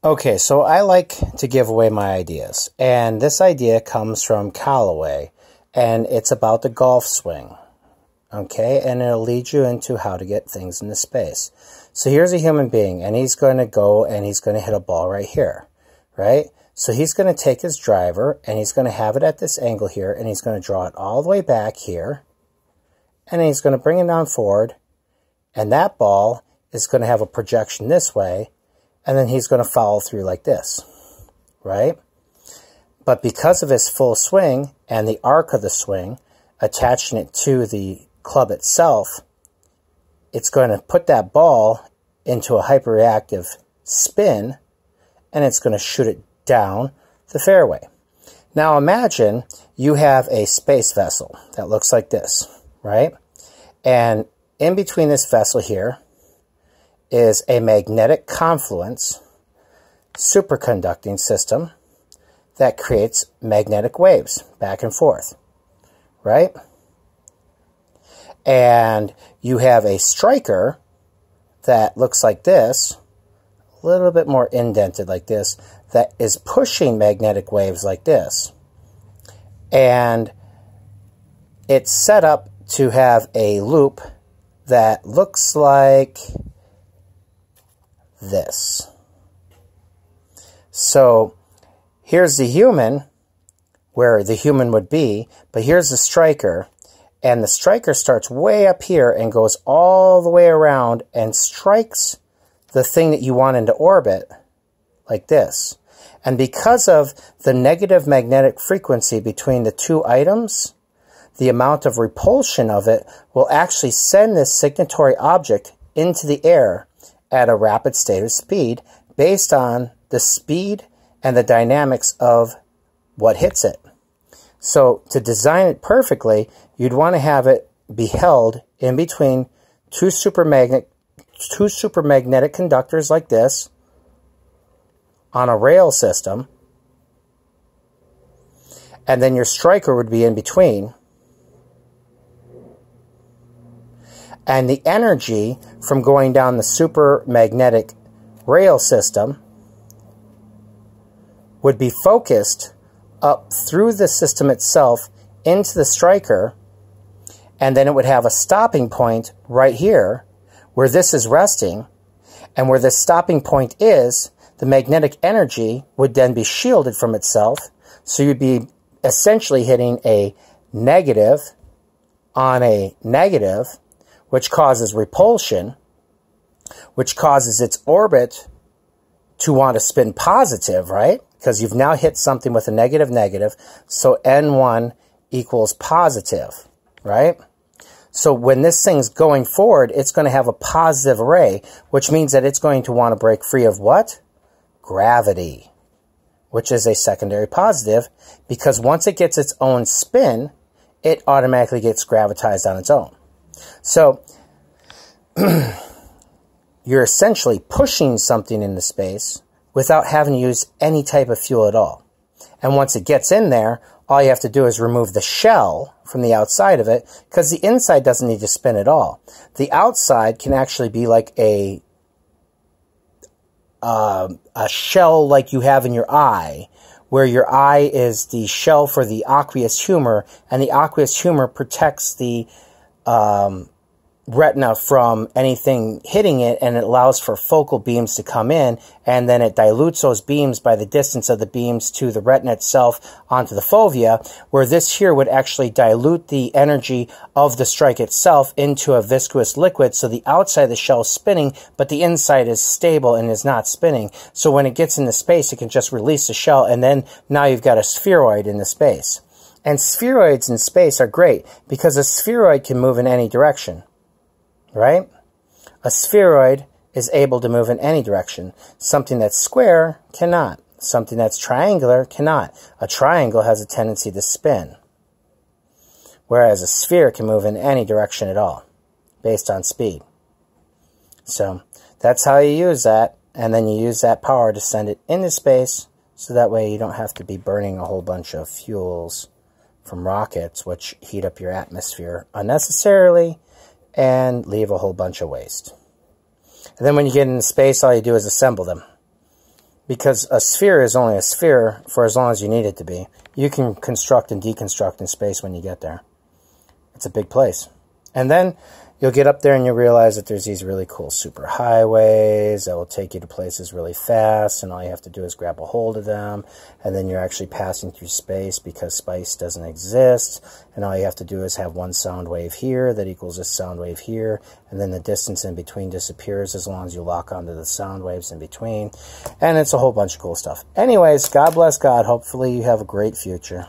Okay, so I like to give away my ideas, and this idea comes from Callaway, and it's about the golf swing, okay, and it'll lead you into how to get things into space. So here's a human being, and he's going to go and he's going to hit a ball right here, right? So he's going to take his driver, and he's going to have it at this angle here, and he's going to draw it all the way back here, and then he's going to bring it down forward, and that ball is going to have a projection this way, and then he's going to follow through like this, right? But because of his full swing and the arc of the swing, attaching it to the club itself, it's going to put that ball into a hyperreactive spin, and it's going to shoot it down the fairway. Now imagine you have a space vessel that looks like this, right? And in between this vessel here is a magnetic confluence superconducting system that creates magnetic waves back and forth, right? And you have a striker that looks like this, a little bit more indented like this, that is pushing magnetic waves like this. And it's set up to have a loop that looks like this. So here's the human, where the human would be, but here's the striker, and the striker starts way up here and goes all the way around and strikes the thing that you want into orbit like this. And because of the negative magnetic frequency between the two items, the amount of repulsion of it will actually send this signatory object into the air at a rapid state of speed based on the speed and the dynamics of what hits it. So to design it perfectly, you'd want to have it be held in between two supermagnetic conductors like this on a rail system, and then your striker would be in between. And the energy from going down the supermagnetic rail system would be focused up through the system itself into the striker, and then it would have a stopping point right here where this is resting, and where this stopping point is, the magnetic energy would then be shielded from itself, so you'd be essentially hitting a negative on a negative, which causes repulsion, which causes its orbit to want to spin positive, right? Because you've now hit something with a negative negative, so N1 equals positive, right? So when this thing's going forward, it's going to have a positive array, which means that it's going to want to break free of what? Gravity, which is a secondary positive, because once it gets its own spin, it automatically gets gravitized on its own. So you're essentially pushing something into space without having to use any type of fuel at all. And once it gets in there, all you have to do is remove the shell from the outside of it, because the inside doesn't need to spin at all. The outside can actually be like a shell like you have in your eye, where your eye is the shell for the aqueous humor, and the aqueous humor protects the retina from anything hitting it, and it allows for focal beams to come in, and then it dilutes those beams by the distance of the beams to the retina itself onto the fovea, where this here would actually dilute the energy of the strike itself into a viscous liquid, so the outside of the shell is spinning, but the inside is stable and is not spinning. So when it gets into space, it can just release the shell, and then now you've got a spheroid in the space. And spheroids in space are great, because a spheroid can move in any direction. Right? A spheroid is able to move in any direction. Something that's square cannot. Something that's triangular cannot. A triangle has a tendency to spin, whereas a sphere can move in any direction at all, based on speed. So that's how you use that, and then you use that power to send it into space, so that way you don't have to be burning a whole bunch of fuels from rockets, which heat up your atmosphere unnecessarily and leave a whole bunch of waste. And then when you get into space, all you do is assemble them. Because a sphere is only a sphere for as long as you need it to be. You can construct and deconstruct in space when you get there. It's a big place. And then you'll get up there and you'll realize that there's these really cool super highways that will take you to places really fast, and all you have to do is grab a hold of them, and then you're actually passing through space because space doesn't exist, and all you have to do is have one sound wave here that equals this sound wave here, and then the distance in between disappears as long as you lock onto the sound waves in between, and it's a whole bunch of cool stuff. Anyways, God bless God. Hopefully you have a great future.